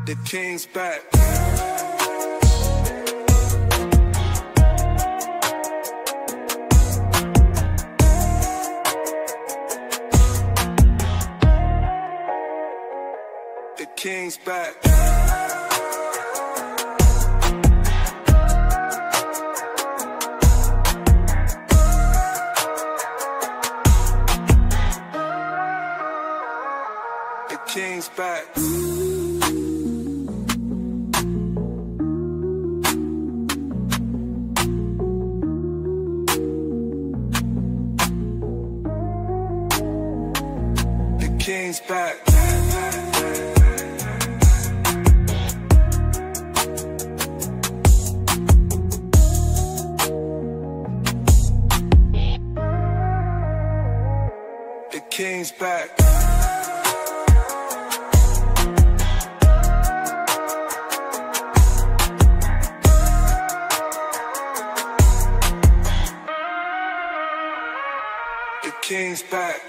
The king's back. The king's back. The king's back. The king's back. The king's back. The king's back.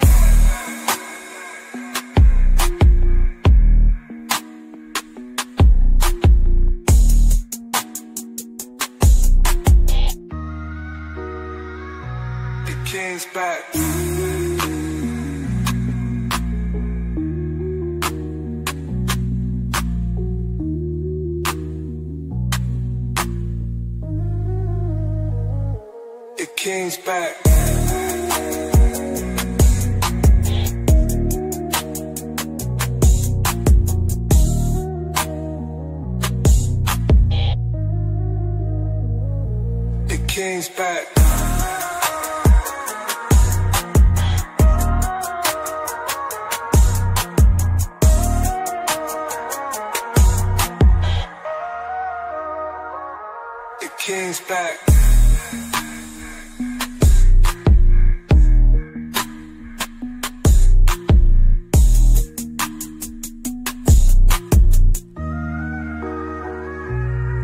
The king's back. The king's back. The king's back. The king's back.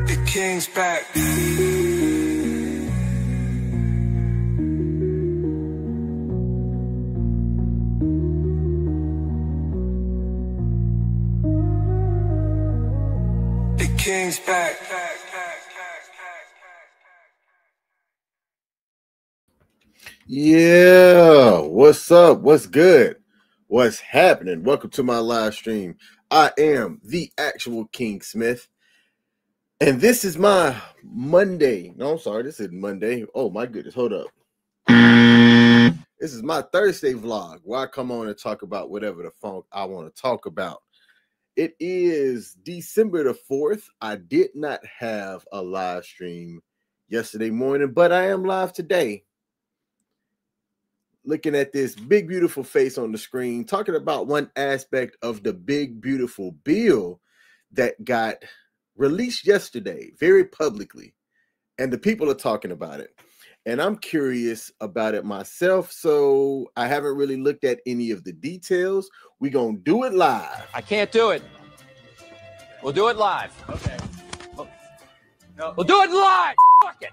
The king's back. The king's back. Yeah, what's up? What's good? What's happening? Welcome to my live stream. I am the actual King Smith, and this is my Monday. No, I'm sorry, this is Monday. Oh my goodness, hold up. This is my Thursday vlog where I come on and talk about whatever the funk I want to talk about. It is December the 4th. I did not have a live stream yesterday morning, but I am live today. Looking at this big, beautiful face on the screen, talking about one aspect of the big, beautiful bill that got released yesterday, very publicly, and the people are talking about it. And I'm curious about it myself, so I haven't really looked at any of the details. We're going to do it live. I can't do it. We'll do it live. Okay. No. We'll do it live. Fuck it.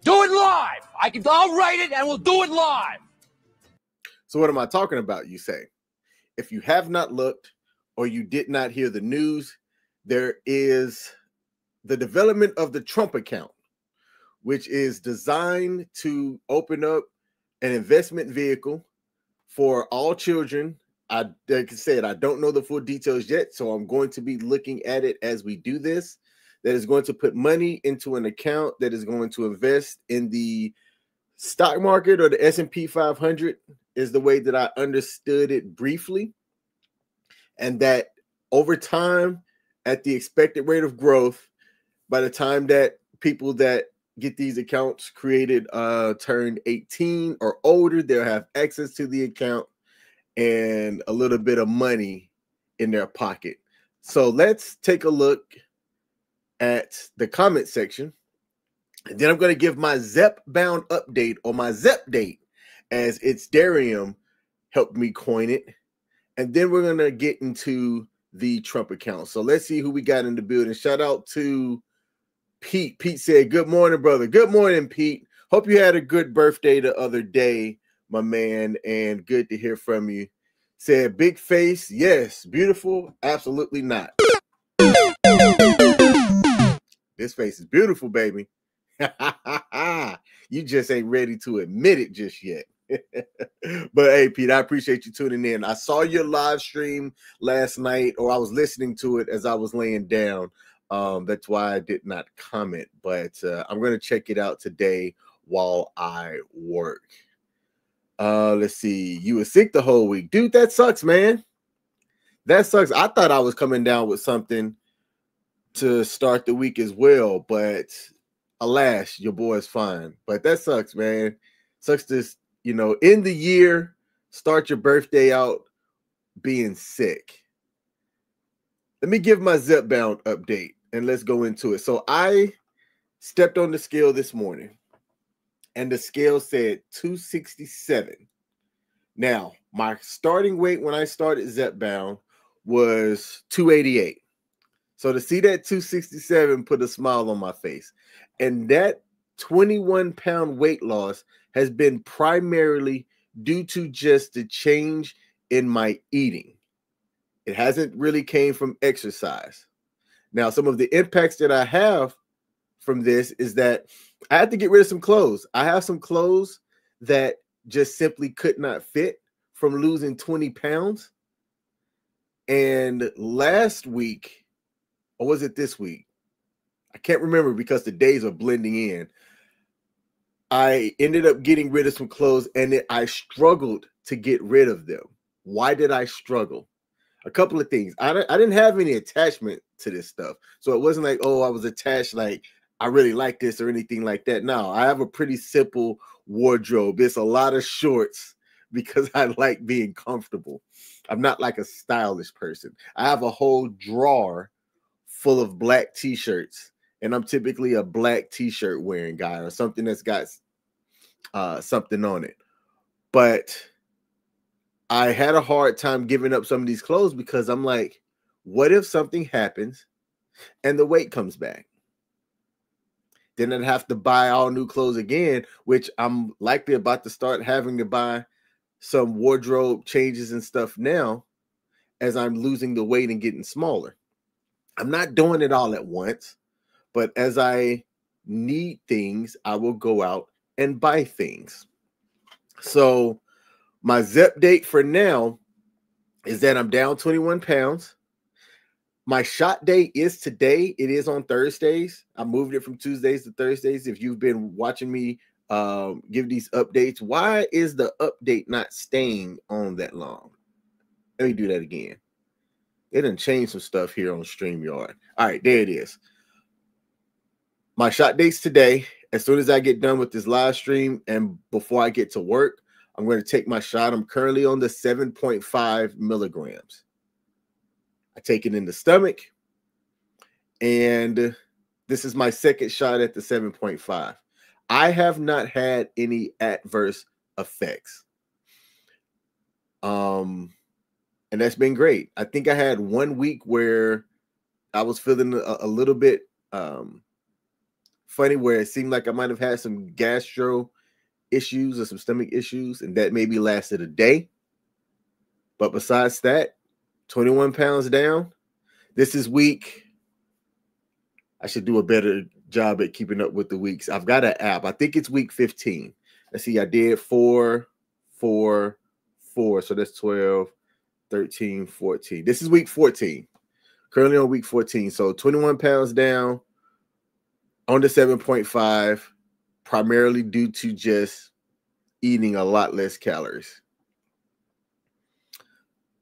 Do it live. I'll write it and we'll do it live. So what am I talking about, you say? If you have not looked or you did not hear the news, there is the development of the Trump account, which is designed to open up an investment vehicle for all children. Like I said, I don't know the full details yet, so I'm going to be looking at it as we do this. That is going to put money into an account that is going to invest in the stock market, or the S&P 500 is the way that I understood it briefly. And that over time, at the expected rate of growth, by the time that people that get these accounts created turn 18 or older, they'll have access to the account and a little bit of money in their pocket. So let's take a look at the comment section, and then I'm going to give my ZEP bound update, or my ZEP date, as it's Darium helped me coin it, and then we're going to get into the Trump account. So let's see who we got in the building. Shout out to Pete. Pete said, good morning, brother. Good morning, Pete. Hope you had a good birthday the other day, my man, and good to hear from you. Said, big face, yes. Beautiful, absolutely not. This face is beautiful, baby. You just ain't ready to admit it just yet. But hey, Pete, I appreciate you tuning in. I saw your live stream last night, or I was listening to it as I was laying down. That's why I did not comment, but I'm going to check it out today while I work. Let's see. You were sick the whole week. Dude, that sucks, man. That sucks. I thought I was coming down with something to start the week as well, but alas, your boy is fine. But that sucks, man. Sucks to, end the year, start your birthday out being sick. Let me give my Zepbound update and let's go into it. So I stepped on the scale this morning and the scale said 267. Now, my starting weight when I started Zepbound was 288. So to see that 267 put a smile on my face. And that 21-pound weight loss has been primarily due to just the change in my eating. It hasn't really came from exercise. Now, some of the impacts that I have from this is that I had to get rid of some clothes. I have some clothes that just simply could not fit from losing 20 pounds. And last week, or was it this week? I can't remember because the days are blending in. I ended up getting rid of some clothes and I struggled to get rid of them. Why did I struggle? A couple of things. I didn't have any attachment to this stuff. So it wasn't like, oh, I was attached, like I really like this or anything like that. No, I have a pretty simple wardrobe. It's a lot of shorts because I like being comfortable. I'm not like a stylish person. I have a whole drawer full of black t-shirts, and I'm typically a black t-shirt wearing guy or something that's got something on it. But I had a hard time giving up some of these clothes because I'm like, what if something happens and the weight comes back? Then I'd have to buy all new clothes again, which I'm likely about to start having to buy some wardrobe changes and stuff now as I'm losing the weight and getting smaller. I'm not doing it all at once, but as I need things, I will go out and buy things. So my Zep date for now is that I'm down 21 pounds. My shot date is today. It is on Thursdays. I moved it from Tuesdays to Thursdays. If you've been watching me give these updates, why is the update not staying on that long? Let me do that again. They done changed some stuff here on StreamYard. All right, there it is. My shot date's today. As soon as I get done with this live stream and before I get to work, I'm going to take my shot. I'm currently on the 7.5 milligrams. I take it in the stomach, and this is my second shot at the 7.5. I have not had any adverse effects. And that's been great. I think I had 1 week where I was feeling a little bit funny, where it seemed like I might have had some gastro issues or some stomach issues, and that maybe lasted a day. But besides that, 21 pounds down. This is week. I should do a better job at keeping up with the weeks. I've got an app. I think it's week 15. Let's see. I did 4, 4, 4. So that's 12, 13, 14. This is week 14. Currently on week 14. So 21 pounds down on the 7.5, primarily due to just eating a lot less calories.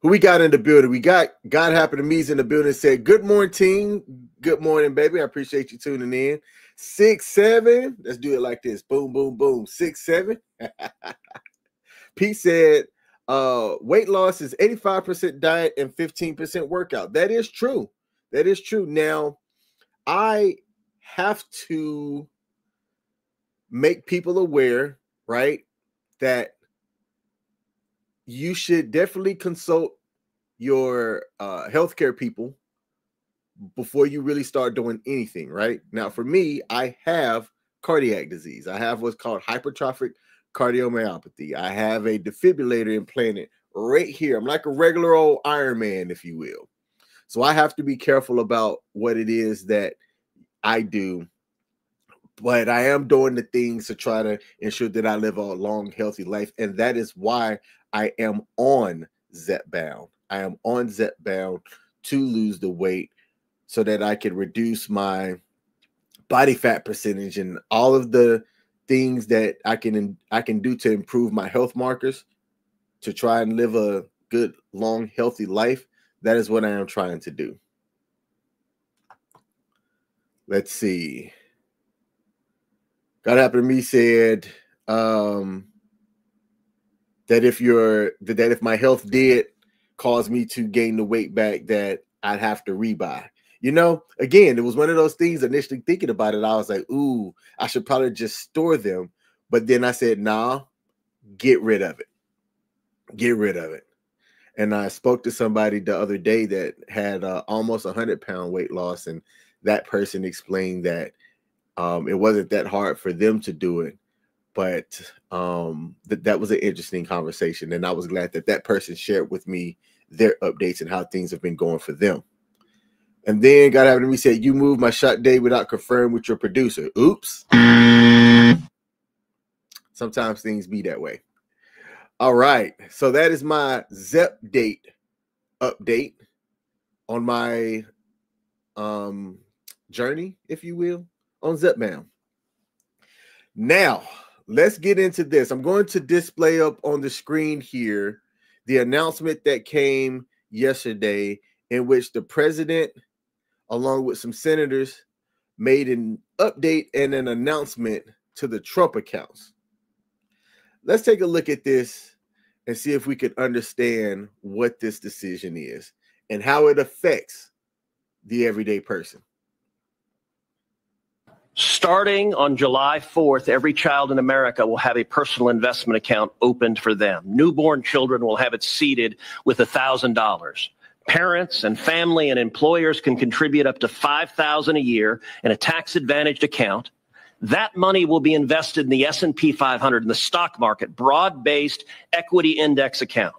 Who we got in the building? We got God Happen to Me's in the building. Said, good morning, team. Good morning, baby. I appreciate you tuning in. 6'7". Let's do it like this. Boom, boom, boom. 6'7". Pete said, weight loss is 85% diet and 15% workout. That is true. That is true. Now, I have to make people aware, right, that you should definitely consult your healthcare people before you really start doing anything, right? Now, for me, I have cardiac disease. I have what's called hypertrophic cardiomyopathy. I have a defibrillator implanted right here. I'm like a regular old Iron Man, if you will. So I have to be careful about what it is that I do, but I am doing the things to try to ensure that I live a long, healthy life. And that is why I am on Zepbound. I am on Zepbound to lose the weight so that I can reduce my body fat percentage and all of the things that I can do to improve my health markers to try and live a good, long, healthy life. That is what I am trying to do. Let's see. God Happened to Me said that if my health did cause me to gain the weight back, that I'd have to rebuy. You know, again, it was one of those things. Initially thinking about it, I was like, ooh, I should probably just store them. But then I said, nah, get rid of it. Get rid of it. And I spoke to somebody the other day that had almost 100-pound weight loss, and that person explained that it wasn't that hard for them to do it, but that was an interesting conversation, and I was glad that that person shared with me their updates and how things have been going for them. And then God Happened to Me said, you moved my shot day without confirming with your producer. Oops. Sometimes things be that way. All right. So that is my Zep date update on my journey, if you will, on Zepbound. Now, let's get into this. I'm going to display up on the screen here the announcement that came yesterday in which the president, along with some senators, made an update and an announcement to the Trump accounts. Let's take a look at this and see if we can understand what this decision is and how it affects the everyday person. Starting on July 4th, every child in America will have a personal investment account opened for them. Newborn children will have it seeded with $1,000. Parents and family and employers can contribute up to $5,000 a year in a tax-advantaged account. That money will be invested in the S&P 500 in the stock market, broad-based equity index account.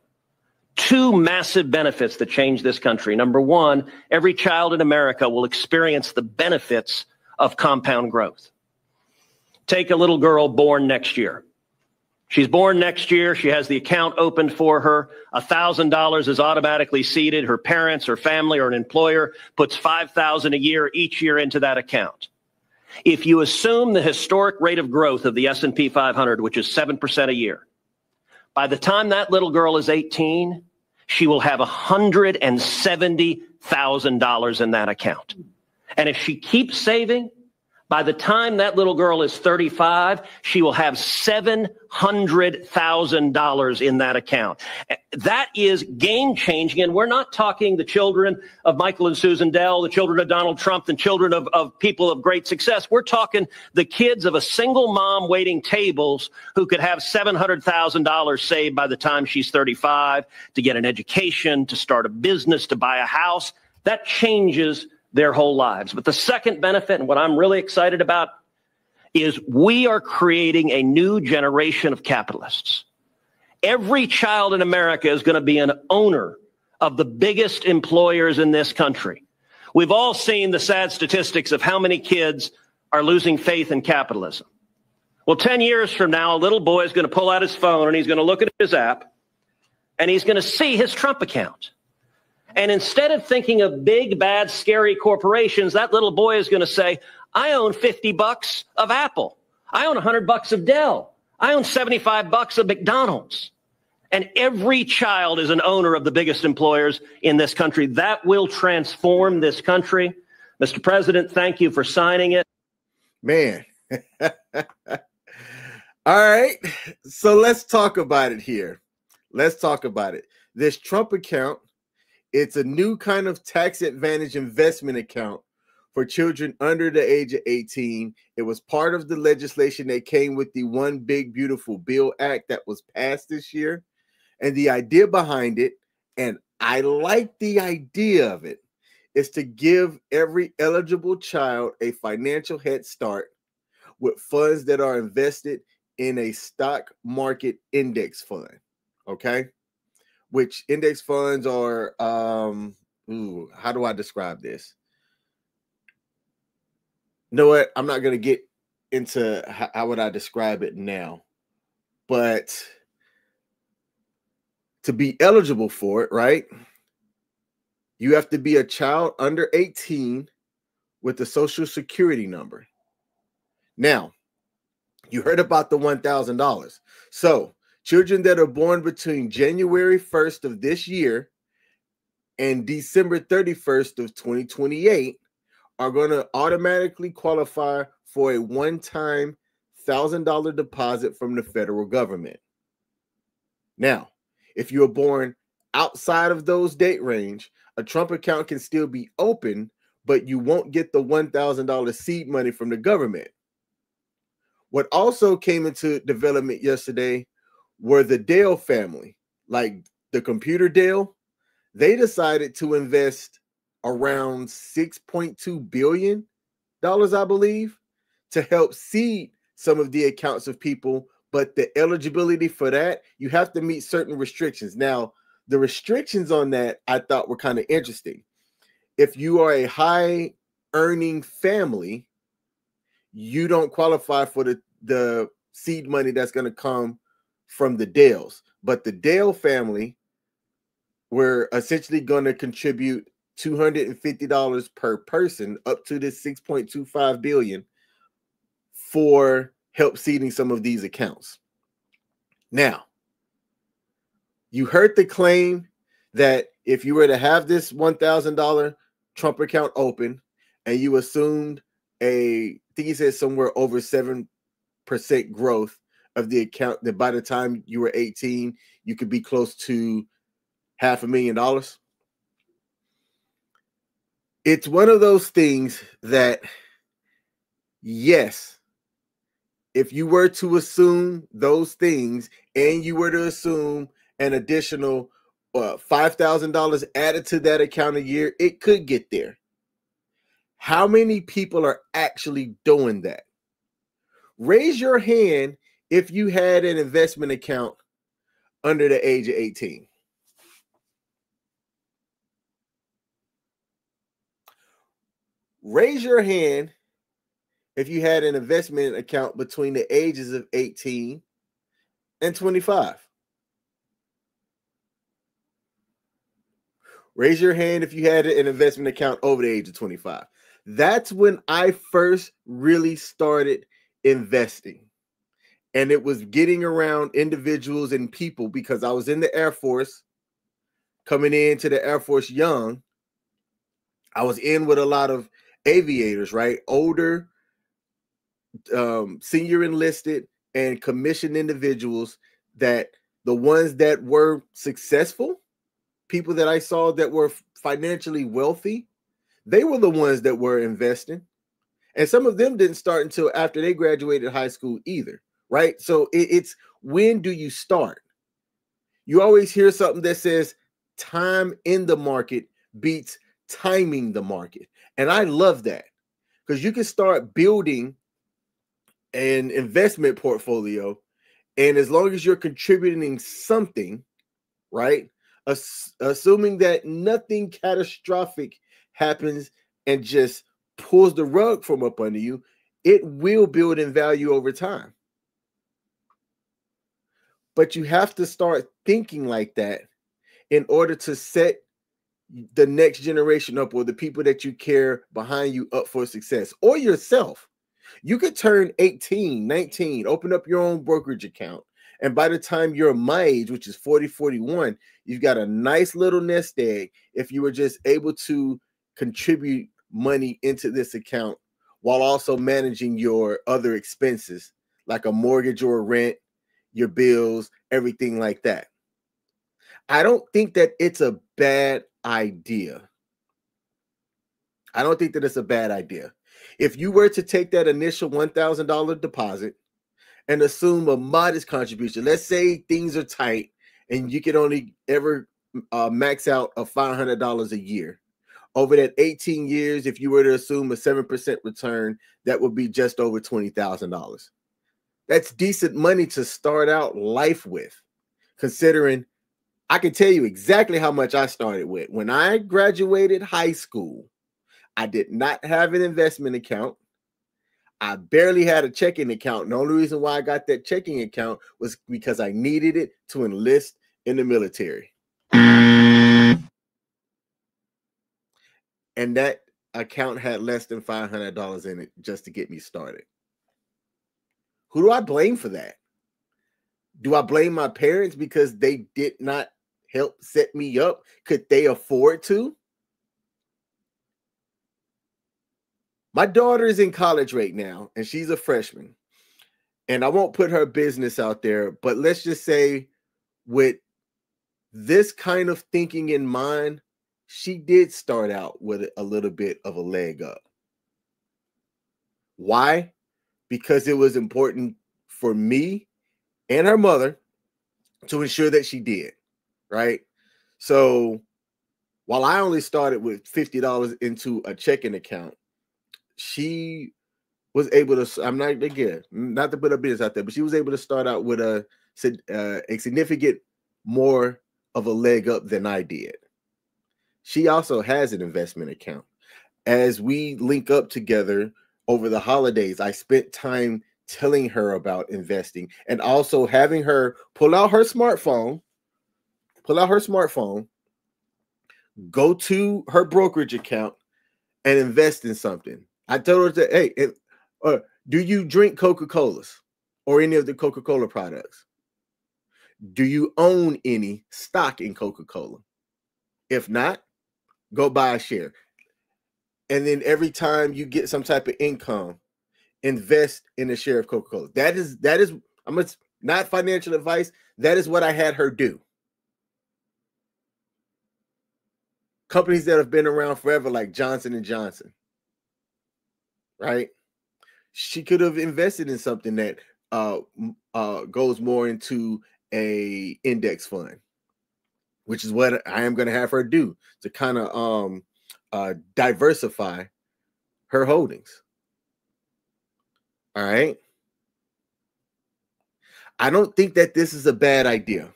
Two massive benefits that change this country. Number one, every child in America will experience the benefits of compound growth. Take a little girl born next year. She's born next year. She has the account opened for her. $1,000 is automatically seeded. Her parents, her family, or an employer puts $5,000 a year each year into that account. If you assume the historic rate of growth of the S&P 500, which is 7% a year, by the time that little girl is 18, she will have $170,000 in that account. And if she keeps saving, by the time that little girl is 35, she will have $700,000 in that account. That is game changing. And we're not talking the children of Michael and Susan Dell, the children of Donald Trump, the children of people of great success. We're talking the kids of a single mom waiting tables who could have $700,000 saved by the time she's 35 to get an education, to start a business, to buy a house. That changes their whole lives. But the second benefit, and what I'm really excited about, is we are creating a new generation of capitalists. Every child in America is going to be an owner of the biggest employers in this country. We've all seen the sad statistics of how many kids are losing faith in capitalism. Well, 10 years from now, a little boy is going to pull out his phone and he's going to look at his app and he's going to see his Trump account. And instead of thinking of big, bad, scary corporations, that little boy is going to say, I own $50 of Apple. I own $100 of Dell. I own $75 of McDonald's. And every child is an owner of the biggest employers in this country. That will transform this country. Mr. President, thank you for signing it. Man. All right. So let's talk about it here. Let's talk about it. This Trump account, it's a new kind of tax advantage investment account for children under the age of 18. It was part of the legislation that came with the One Big Beautiful Bill Act that was passed this year. And the idea behind it, and I like the idea of it, is to give every eligible child a financial head start with funds that are invested in a stock market index fund. Okay? Which index funds are, how do I describe this? know what? I'm not going to get into how would I describe it now, but to be eligible for it, right? You have to be a child under 18 with a social security number. Now, you heard about the $1,000. So children that are born between January 1st of this year and December 31st of 2028 are going to automatically qualify for a one-time $1,000 deposit from the federal government. Now, if you were born outside of those date range, a Trump account can still be open, but you won't get the $1,000 seed money from the government. What also came into development yesterday were the Dell family, like the computer Dell. They decided to invest around $6.2 billion, I believe, to help seed some of the accounts of people. But the eligibility for that, you have to meet certain restrictions. Now, the restrictions on that I thought were kind of interesting. If you are a high earning family, you don't qualify for the seed money that's going to come from the Dells. But the Dell family were essentially going to contribute $250 per person up to this $6.25 billion for help seeding some of these accounts. Now, you heard the claim that if you were to have this $1,000 Trump account open and you assumed I think he said somewhere over 7% growth of the account, that by the time you were 18, you could be close to $500,000. It's one of those things that, yes, if you were to assume those things and you were to assume an additional $5,000 added to that account a year, it could get there. How many people are actually doing that? Raise your hand if you had an investment account under the age of 18. Raise your hand if you had an investment account between the ages of 18 and 25. Raise your hand if you had an investment account over the age of 25. That's when I first really started investing. And it was getting around individuals and people because I was in the Air Force, coming into the Air Force young. I was in with a lot of aviators, right? Older, senior enlisted and commissioned individuals, that the ones that were successful, people that I saw that were financially wealthy, they were the ones that were investing. And some of them didn't start until after they graduated high school either, right? So it's when do you start? You always hear something that says time in the market beats timing the market. And I love that because you can start building an investment portfolio. And as long as you're contributing something, right? Assuming that nothing catastrophic happens and just pulls the rug from up under you, it will build in value over time. But you have to start thinking like that in order to set the next generation up, or the people that you care behind you, up for success, or yourself. You could turn 18, 19, open up your own brokerage account. And by the time you're my age, which is 40, 41, you've got a nice little nest egg if you were just able to contribute money into this account while also managing your other expenses like a mortgage or a rent, your bills, everything like that. I don't think that it's a bad idea. I don't think that it's a bad idea. If you were to take that initial $1,000 deposit and assume a modest contribution, let's say things are tight and you can only ever max out of $500 a year. Over that 18 years, if you were to assume a 7% return, that would be just over $20,000. That's decent money to start out life with, considering I can tell you exactly how much I started with. When I graduated high school, I did not have an investment account. I barely had a checking account. And the only reason why I got that checking account was because I needed it to enlist in the military. And that account had less than $500 in it just to get me started. Who do I blame for that? Do I blame my parents because they did not help set me up? Could they afford to? My daughter is in college right now, and she's a freshman. And I won't put her business out there, but let's just say with this kind of thinking in mind, she did start out with a little bit of a leg up. Why? Because it was important for me and her mother to ensure that she did, right? So while I only started with $50 into a checking account, she was able to, I'm not, again, not to put her business out there, but she was able to start out with a significant more of a leg up than I did. She also has an investment account. As we link up together over the holidays, I spent time telling her about investing and also having her pull out her smartphone, go to her brokerage account and invest in something. I told her that, hey, do you drink Coca-Colas or any of the Coca-Cola products? Do you own any stock in Coca-Cola? If not, go buy a share. And then every time you get some type of income, invest in a share of Coca-Cola. That is, not financial advice. That is what I had her do. Companies that have been around forever, like Johnson & Johnson, right? She could have invested in something that goes more into a index fund, which is what I am going to have her do to kind of diversify her holdings. All right. I don't think that this is a bad idea.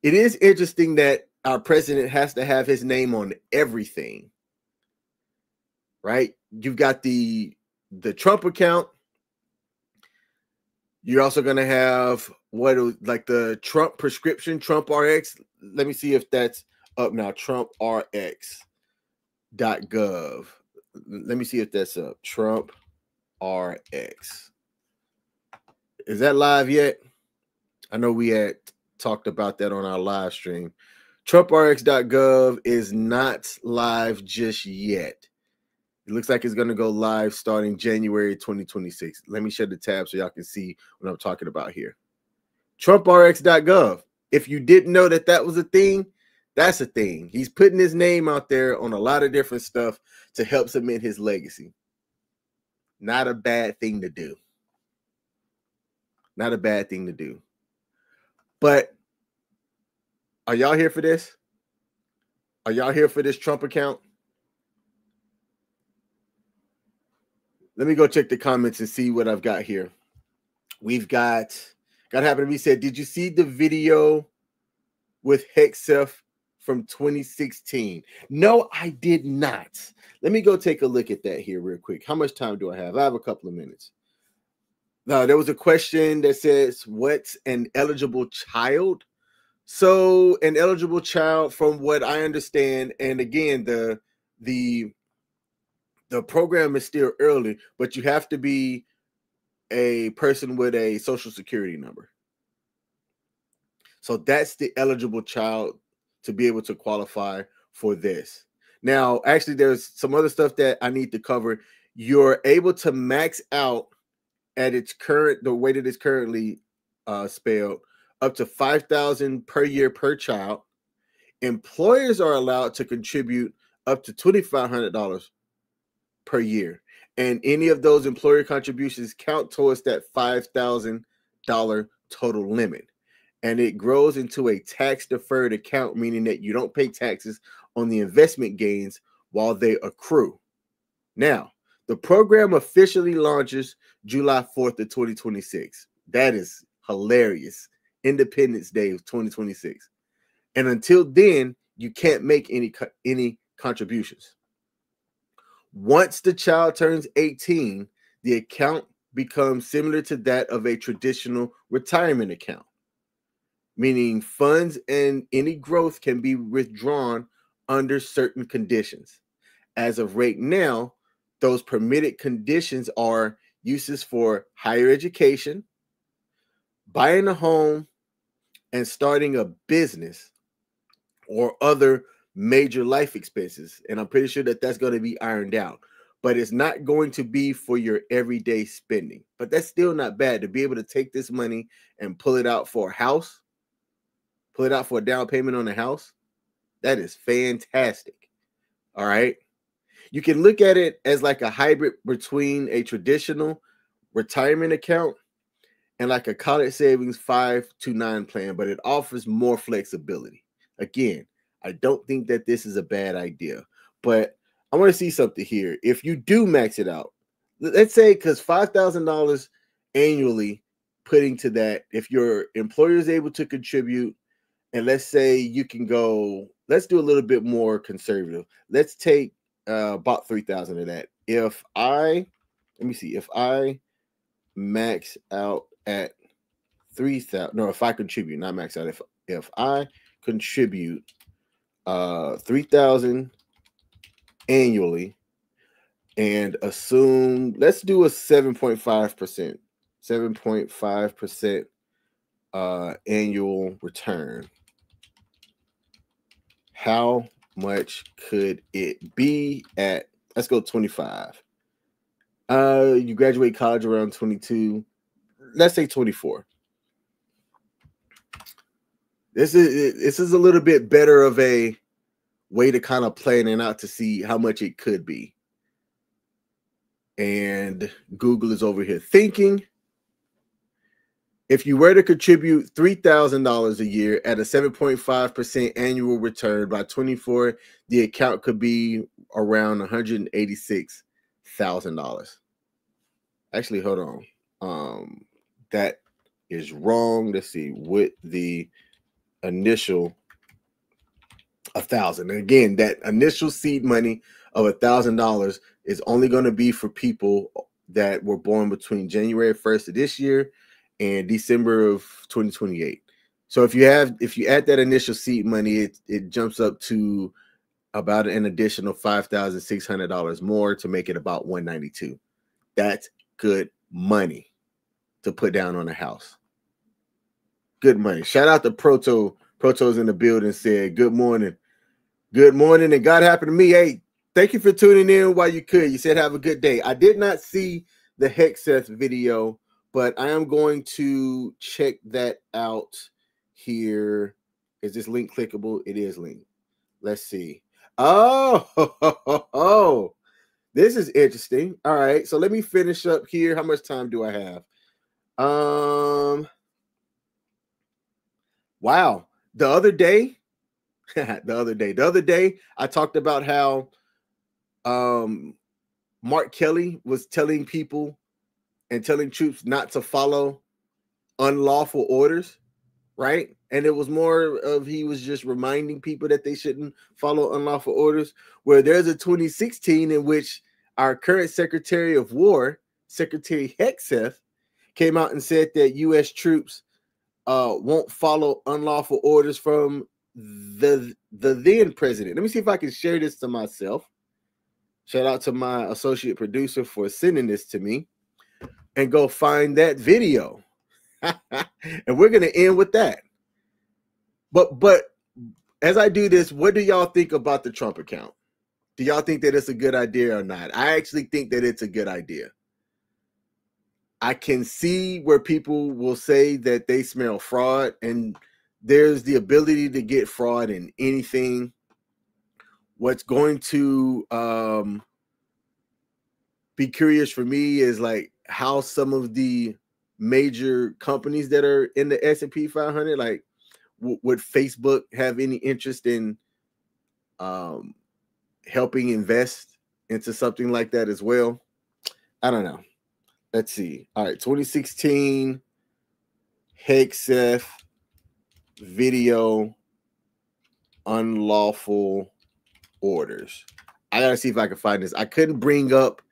It is interesting that our president has to have his name on everything, right? You've got the Trump account. You're also going to have like the Trump prescription, Trump RX. Let me see if that's up now. TrumpRx.gov. Let me see if that's up. Trump RX. Is that live yet? I know we had talked about that on our live stream. TrumpRx.gov is not live just yet. It looks like it's going to go live starting January 2026. Let me share the tab so y'all can see what I'm talking about here. TrumpRx.gov. If you didn't know that that was a thing, that's a thing. He's putting his name out there on a lot of different stuff to help cement his legacy. Not a bad thing to do. Not a bad thing to do. But are y'all here for this? Are y'all here for this Trump account? Let me go check the comments and see what I've got here. We've got happened to me said, did you see the video with Hexef from 2016? No, I did not. Let me go take a look at that here real quick. How much time do I have? I have a couple of minutes. Now, there was a question that says, what's an eligible child? So an eligible child, from what I understand, and again, the program is still early, but you have to be a person with a social security number. So that's the eligible child to be able to qualify for this. Now, actually, there's some other stuff that I need to cover. You're able to max out at its current, the way that it's currently spelled, up to $5,000 per year per child. Employers are allowed to contribute up to $2,500 per year, and any of those employer contributions count towards that $5,000 total limit. And it grows into a tax-deferred account, meaning that you don't pay taxes on the investment gains while they accrue. Now, the program officially launches July 4th of 2026. That is hilarious. Independence Day of 2026. And until then, you can't make any contributions. Once the child turns 18, the account becomes similar to that of a traditional retirement account, meaning funds and any growth can be withdrawn under certain conditions. As of right now, those permitted conditions are uses for higher education, buying a home, and starting a business or other major life expenses. And I'm pretty sure that that's going to be ironed out. But it's not going to be for your everyday spending. But that's still not bad to be able to take this money and pull it out for a house, pull it out for a down payment on a house. That is fantastic. All right. You can look at it as like a hybrid between a traditional retirement account and like a college savings 5 to 9 plan, but it offers more flexibility. Again, I don't think that this is a bad idea, but I want to see something here. If you do max it out, let's say, because $5,000 annually putting to that, if your employer is able to contribute, and let's say you can go, let's do a little bit more conservative. Let's take about 3,000 of that. If I max out at 3,000, no, if I contribute, not max out, if I contribute 3,000 annually and assume, let's do a 7.5% annual return. How much could it be at, let's go 25. You graduate college around 22. Let's say 24. This is a little bit better of a way to kind of plan it out to see how much it could be. And Google is over here thinking. If you were to contribute $3,000 a year at a 7.5% annual return by 24, the account could be around $186,000. Actually, hold on. That is wrong. Let's see. With the initial 1,000, and again, that initial seed money of $1,000 is only going to be for people that were born between January 1st of this year and December of 2028. So if you add that initial seed money, it jumps up to about an additional $5,600 more to make it about $192,000. That's good money to put down on a house. Good money. Shout out to Proto's in the building, said good morning. Good morning, and God happened to me. Hey, thank you for tuning in while you could. You said have a good day. I did not see the Hexeth video, but I am going to check that out here. Is this link clickable? It is linked. Let's see. Oh, this is interesting. All right, so let me finish up here. How much time do I have? Wow. The other day, I talked about how Mark Kelly was telling people and telling troops not to follow unlawful orders, right? And it was more of he was just reminding people that they shouldn't follow unlawful orders. Where there's a 2016 in which our current Secretary of War, Secretary Hexeth, came out and said that U.S. troops won't follow unlawful orders from the then president. Let me see if I can share this to myself. Shout out to my associate producer for sending this to me, and go find that video. And we're going to end with that. But as I do this, what do y'all think about the Trump account? Do y'all think that it's a good idea or not? I actually think that it's a good idea. I can see where people will say that they smell fraud, and there's the ability to get fraud in anything. What's going to be curious for me is like how some of the major companies that are in the S&P 500, like would Facebook have any interest in helping invest into something like that as well? I don't know. Let's see. All right, 2016 Hexeth video unlawful orders. I gotta see if I can find this. I couldn't bring up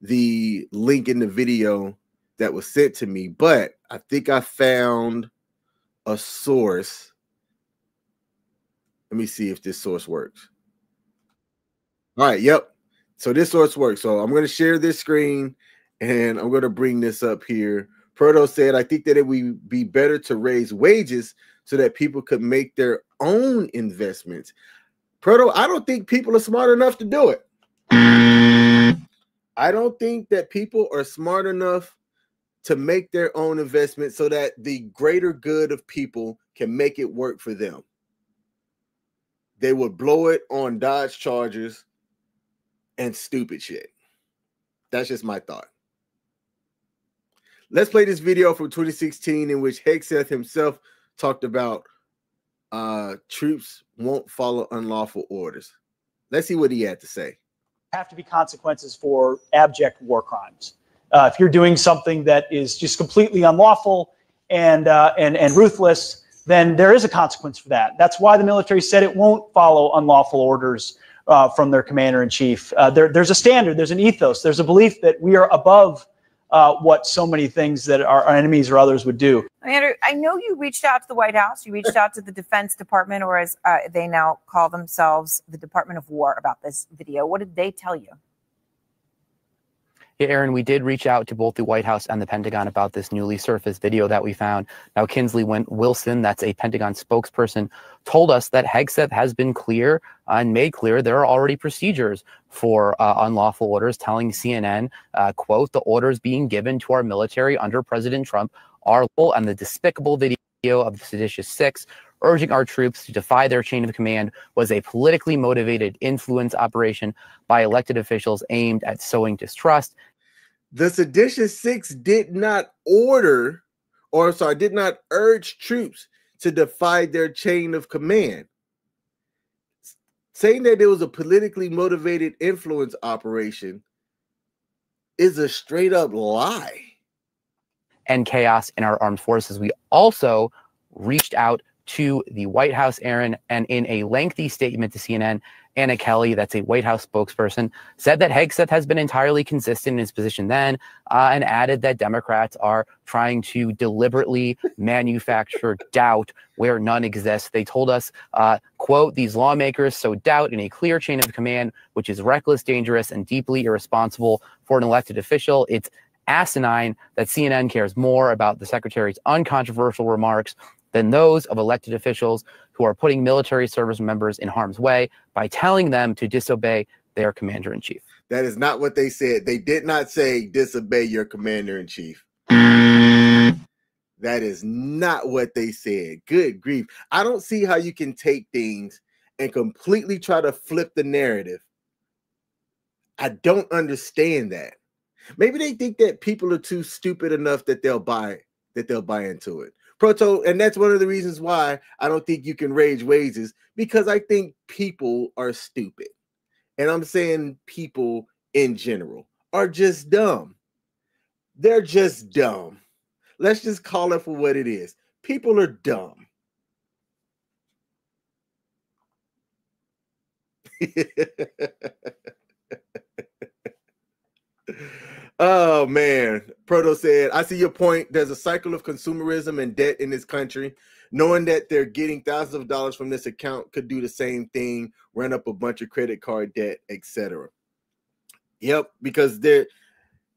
the link in the video that was sent to me, but I think I found a source. Let me see if this source works. All right, yep. So this source works. So I'm going to share this screen and I'm going to bring this up here. Proto said, I think that it would be better to raise wages so that people could make their own investments. Proto, I don't think people are smart enough to do it. I don't think that people are smart enough to make their own investments so that the greater good of people can make it work for them. They would blow it on Dodge Chargers and stupid shit. That's just my thought. Let's play this video from 2016 in which Hegseth himself talked about troops won't follow unlawful orders. Let's see what he had to say. Have to be consequences for abject war crimes. If you're doing something that is just completely unlawful and ruthless, then there is a consequence for that. That's why the military said it won't follow unlawful orders from their commander-in-chief. There's a standard, there's an ethos, there's a belief that we are above what so many things that our enemies or others would do. Andrew, I know you reached out to the White House, you reached out to the Defense Department, or as they now call themselves, the Department of War, about this video. What did they tell you? Yeah, Aaron, we did reach out to both the White House and the Pentagon about this newly surfaced video that we found. Now, Kinsley Wilson, that's a Pentagon spokesperson, told us that Hegseth has been clear and made clear there are already procedures for unlawful orders, telling CNN, quote, the orders being given to our military under President Trump are full, and the despicable video of the seditious six urging our troops to defy their chain of command was a politically motivated influence operation by elected officials aimed at sowing distrust. The seditious six did not order, or sorry, did not urge troops to defy their chain of command. Saying that it was a politically motivated influence operation is a straight up lie. And chaos in our armed forces. We also reached out to the White House, Aaron, and in a lengthy statement to CNN, Anna Kelly, that's a White House spokesperson, said that Hegseth has been entirely consistent in his position then, and added that Democrats are trying to deliberately manufacture doubt where none exists. They told us, quote, these lawmakers sow doubt in a clear chain of command, which is reckless, dangerous, and deeply irresponsible for an elected official. It's asinine that CNN cares more about the secretary's uncontroversial remarks than those of elected officials who are putting military service members in harm's way by telling them to disobey their commander-in-chief. That is not what they said. They did not say disobey your commander-in-chief. That is not what they said. Good grief. I don't see how you can take things and completely try to flip the narrative. I don't understand that. Maybe they think that people are too stupid enough that they'll buy into it. Proto, and that's one of the reasons why I don't think you can raise wages, because I think people are stupid. And I'm saying people in general are just dumb. They're just dumb. Let's just call it for what it is. People are dumb. Oh, man. Proto said, I see your point. There's a cycle of consumerism and debt in this country. Knowing that they're getting thousands of dollars from this account could do the same thing, run up a bunch of credit card debt, etc. Yep, because even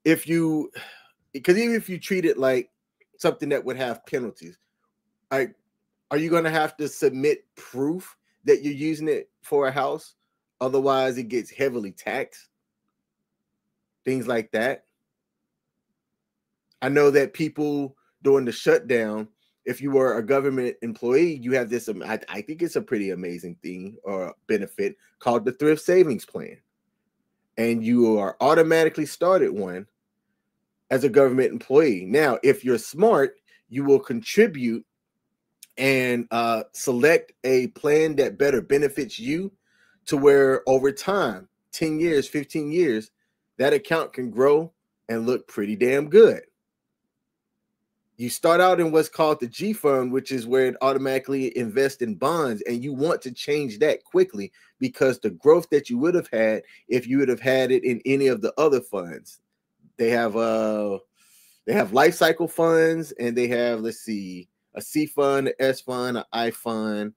if you treat it like something that would have penalties, like, are you going to have to submit proof that you're using it for a house? Otherwise, it gets heavily taxed. Things like that. I know that people during the shutdown, if you were a government employee, you have this, I think it's a pretty amazing thing or benefit called the Thrift Savings Plan. And you are automatically started one as a government employee. Now, if you're smart, you will contribute and select a plan that better benefits you, to where over time, 10 years, 15 years, that account can grow and look pretty damn good. you start out in what's called the G fund, which is where it automatically invests in bonds, and you want to change that quickly because the growth that you would have had if you would have had it in any of the other funds. They have life cycle funds, and they have, let's see, a C fund, an S fund, an I fund,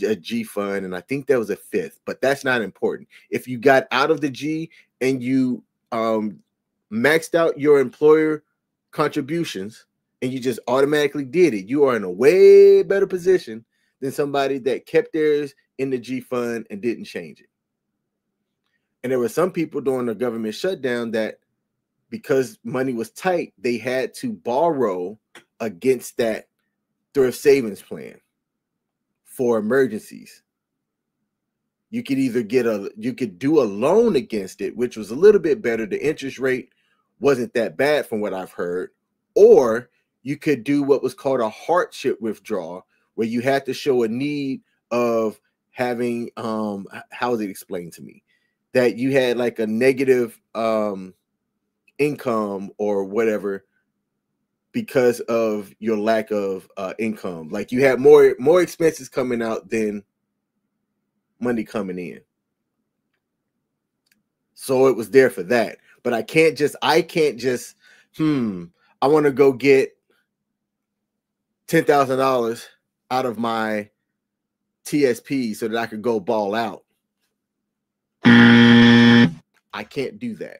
a G fund, and I think there was a fifth, but that's not important. If you got out of the G and you maxed out your employer contributions and you just automatically did it, you are in a way better position than somebody that kept theirs in the G fund and didn't change it. And there were some people during the government shutdown that, because money was tight, they had to borrow against that thrift savings plan for emergencies. You could either you could do a loan against it, which was a little bit better. The interest rate wasn't that bad from what I've heard. Or you could do what was called a hardship withdrawal, where you had to show a need of having, how was it explained to me? That you had like a negative income or whatever because of your lack of income. Like you had more expenses coming out than money coming in. So it was there for that. But I can't just I want to go get $10,000 out of my TSP so that I could go ball out. I can't do that.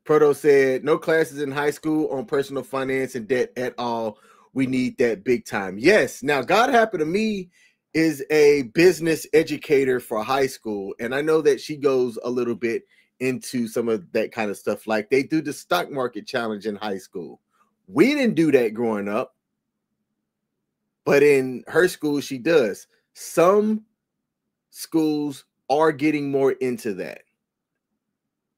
Proto said, no classes in high school on personal finance and debt at all. We need that big time. Yes. Now, God Happened to Me is a business educator for high school. And I know that she goes a little bit into some of that kind of stuff. Like they do the stock market challenge in high school. We didn't do that growing up. But in her school, she does. Some schools are getting more into that.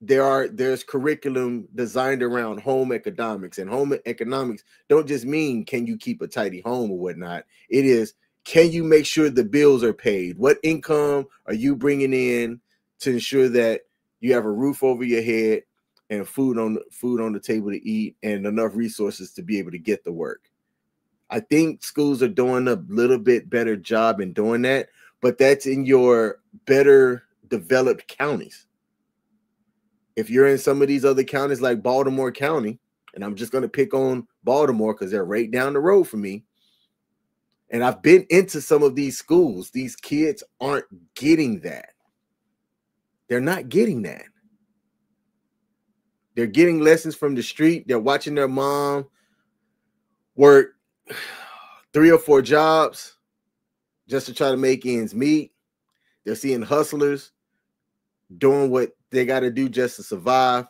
There's curriculum designed around home economics, and home economics don't just mean can you keep a tidy home or whatnot. It is, can you make sure the bills are paid? What income are you bringing in to ensure that you have a roof over your head and food on the table to eat and enough resources to be able to get to work? I think schools are doing a little bit better job in doing that, but that's in your better developed counties. If you're in some of these other counties like Baltimore County, and I'm just going to pick on Baltimore because they're right down the road from me, and I've been into some of these schools, these kids aren't getting that. They're not getting that. They're getting lessons from the street. They're watching their mom work 3 or 4 jobs just to try to make ends meet. They're seeing hustlers doing what they got to do just to survive.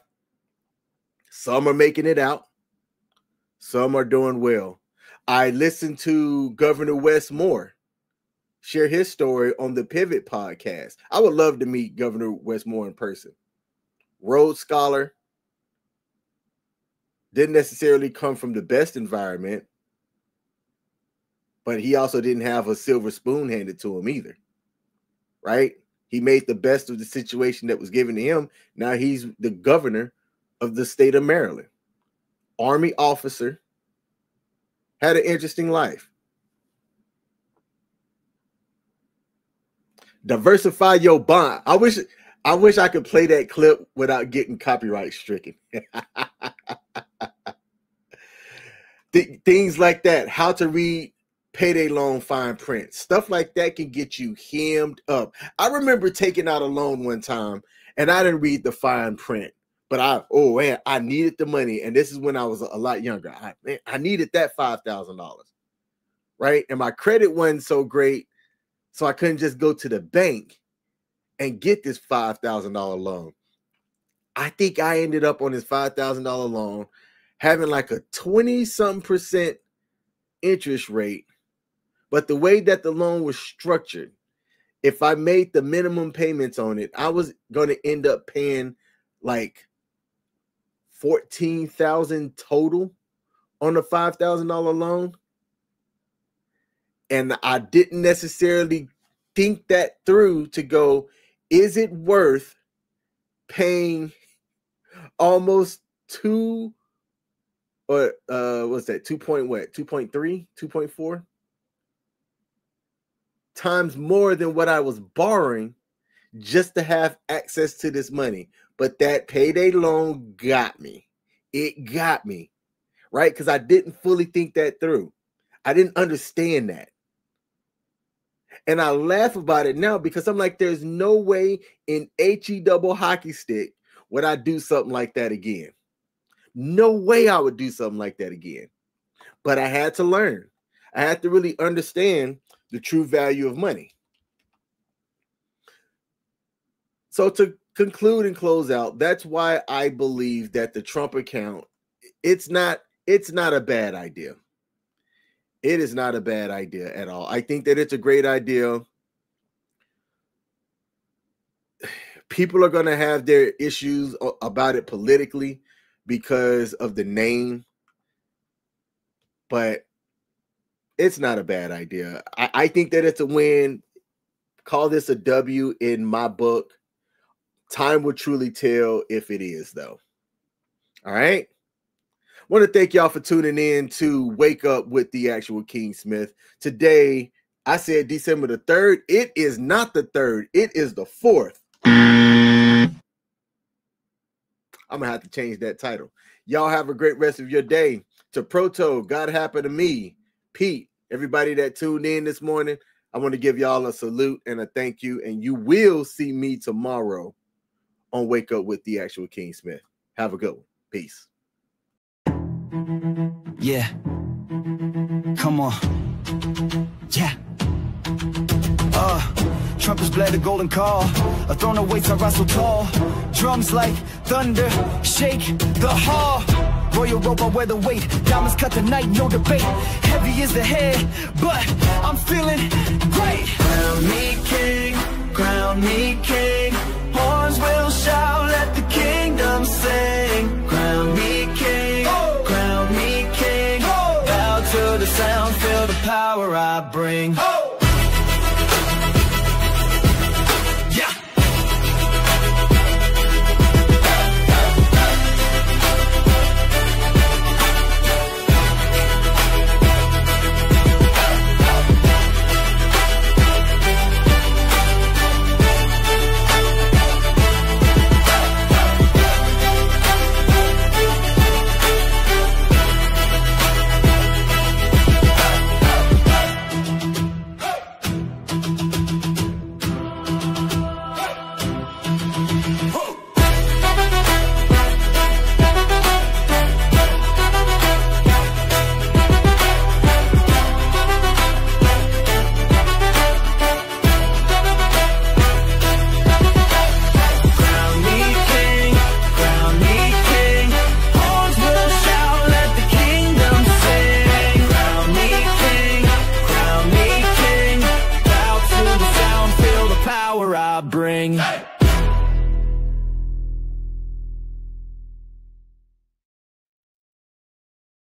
Some are making it out. Some are doing well. I listened to Governor Wes Moore share his story on the Pivot podcast. I would love to meet Governor Wes Moore in person. Rhodes Scholar. Didn't necessarily come from the best environment, but he also didn't have a silver spoon handed to him either, right? He made the best of the situation that was given to him. Now he's the governor of the state of Maryland. Army officer, had an interesting life. Diversify your bond. I wish I could play that clip without getting copyright stricken. Things like that. How to read payday loan fine print. Stuff like that can get you hemmed up. I remember taking out a loan one time and I didn't read the fine print, but I needed the money. And this is when I was a lot younger. I needed that $5,000, right? And my credit wasn't so great, so I couldn't just go to the bank and get this $5,000 loan. I think I ended up on this $5,000 loan having like a 20-something% interest rate. But the way that the loan was structured, if I made the minimum payments on it, I was going to end up paying like $14,000 total on a $5,000 loan. And I didn't necessarily think that through to go, is it worth paying almost $2 or what's that? 2.3, 2.4 times more than what I was borrowing just to have access to this money. But that payday loan got me. It got me, right? Because I didn't fully think that through. I didn't understand that. And I laugh about it now because I'm like, there's no way in HE double hockey stick would I do something like that again. No way I would do something like that again. But I had to learn. I had to really understand the true value of money. So to conclude and close out, that's why I believe that the Trump account, it's not a bad idea. It is not a bad idea at all. I think that it's a great idea. People are going to have their issues about it politically because of the name, but it's not a bad idea. I think that it's a win. Call this a W in my book. Time will truly tell if it is, though. All right. I want to thank y'all for tuning in to Wake Up with the Actual King Smith. Today, I said December the 3rd. It is not the 3rd. It is the 4th. I'm going to have to change that title. Y'all have a great rest of your day. To Proto, God Happened to Me, Pete, everybody that tuned in this morning, I want to give y'all a salute and a thank you. And you will see me tomorrow on Wake Up with the Actual King Smith. Have a good one. Peace. Yeah. Come on. Yeah. Trump has bled a golden call. A throne awaits, I rise so tall. Drums like thunder, shake the hall. Royal rope, I wear the weight. Diamonds cut the night, no debate. Heavy is the head, but I'm feeling great. Crown me king, crown me king. Horns will shout, let the kingdom sing. Crown me king, crown me king. Bow to the sound, feel the power I bring. I bring.